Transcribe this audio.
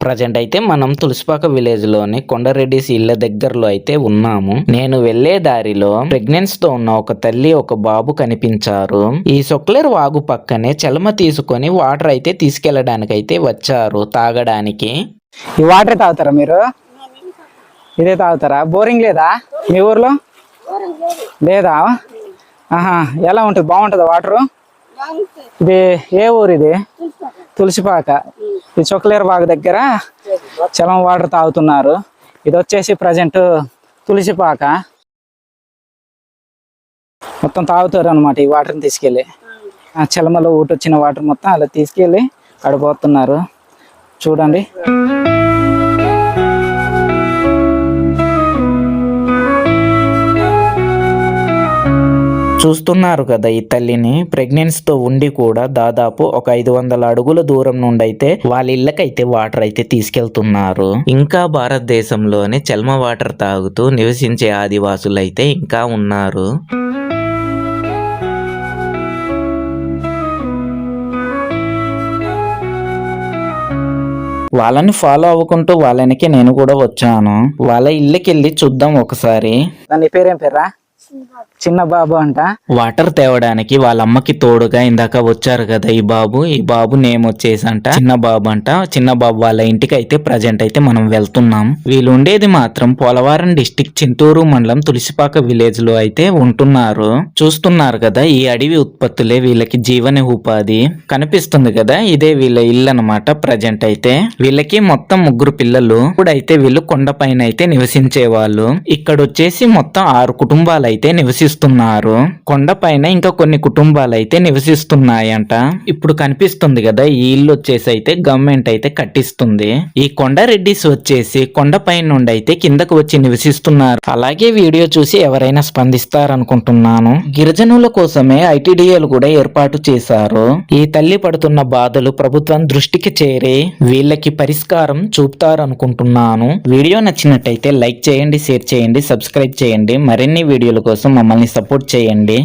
Present అయితే మనం Tulasipaka village లోని కొండారెడ్డిస్ ఇళ్ల దగ్గరలో అయితే ఉన్నాము. నేను వెళ్లే దారిలో ప్రెగ్నెన్సీ తో ఉన్న ఒక తల్లి ఒక బాబు కనిపించారు. ఈ సొక్లేరు వాగు పక్కనే చలమ తీసుకొని వాటర్ అయితే తీసుకెళ్లడానికి అయితే వచ్చారు తాగడానికి. ఈ వాటర్ తాగుతారా మీరు? ఇదే తాగుతారా? బోరింగ్ లేదా మీ ఊర్లో? లేదా? ఆహా, ఎలా ఉంటుంది? బాగుంటుందా వాటరు? ఇది ఏ ఊరు? ఇది తులసిపాక. ఇది చొక్లేరు బాగు దగ్గర చలం వాటర్ తాగుతున్నారు. ఇది వచ్చేసి ప్రజెంట్ తులసిపాక. మొత్తం తాగుతారు అనమాట ఈ వాటర్ని తీసుకెళ్ళి. చలమలో ఊటొచ్చిన వాటర్ మొత్తం అలా తీసుకెళ్ళి అడిపోతున్నారు. చూడండి. చూస్తున్నారు కదా ఈ తల్లిని. ప్రెగ్నెన్సీతో ఉండి కూడా దాదాపు ఒక 500 అడుగుల దూరం నుండి అయితే వాళ్ళ ఇళ్ళకైతే వాటర్ అయితే తీసుకెళ్తున్నారు. ఇంకా భారతదేశంలోనే చల్మ వాటర్ తాగుతూ నివసించే ఆదివాసులు అయితే ఇంకా ఉన్నారు. వాళ్ళని ఫాలో అవ్వకుంటూ వాళ్ళనికి నేను కూడా వచ్చాను. వాళ్ళ ఇళ్ళకి వెళ్ళి చూద్దాం ఒకసారి. దాని పేరేం పేర్రా? చిన్న బాబు అంట. వాటర్ తేవడానికి వాళ్ళ అమ్మకి తోడుగా ఇందాక వచ్చారు కదా ఈ బాబు నేమ్ వచ్చేసి అంట చిన్న బాబు అంట. చిన్న బాబు వాళ్ళ ఇంటికి అయితే ప్రజెంట్ అయితే మనం వెళ్తున్నాం. వీళ్ళు ఉండేది మాత్రం పోలవరం డిస్టిక్ చింతూరు మండలం తులసిపాక విలేజ్ లో అయితే ఉంటున్నారు. చూస్తున్నారు కదా ఈ అడవి ఉత్పత్తులే వీళ్ళకి జీవన ఉపాధి. కనిపిస్తుంది కదా ఇదే వీళ్ళ ఇల్లు అనమాట. ప్రజెంట్ అయితే వీళ్ళకి మొత్తం 3 పిల్లలు. ఇప్పుడైతే వీళ్ళు కొండ పైన అయితే నివసించే వాళ్ళు. ఇక్కడ వచ్చేసి మొత్తం 6 కుటుంబాలు అయితే నివసిస్తున్నారు. కొండ పైన ఇంకా కొన్ని కుటుంబాలు అయితే నివసిస్తున్నాయంట. ఇప్పుడు కనిపిస్తుంది కదా ఈ ఇల్లు వచ్చేసి అయితే గవర్నమెంట్ అయితే కట్టిస్తుంది. ఈ కొండారెడ్డిస్ వచ్చేసి కొండ పైన నుండి అయితే కిందకు వచ్చి నివసిస్తున్నారు. అలాగే వీడియో చూసి ఎవరైనా స్పందిస్తారనుకుంటున్నాను. గిరిజనుల కోసమే ఐటీడీఏలు కూడా ఏర్పాటు చేశారు. ఈ తల్లి పడుతున్న బాధలు ప్రభుత్వం దృష్టికి చేరి వీళ్ళకి పరిష్కారం చూపుతారనుకుంటున్నాను. వీడియో నచ్చినట్టయితే లైక్ చేయండి, షేర్ చేయండి, సబ్స్క్రైబ్ చేయండి. మరిన్ని వీడియోల కోసం మమ్మల్ని సపోర్ట్ చేయండి.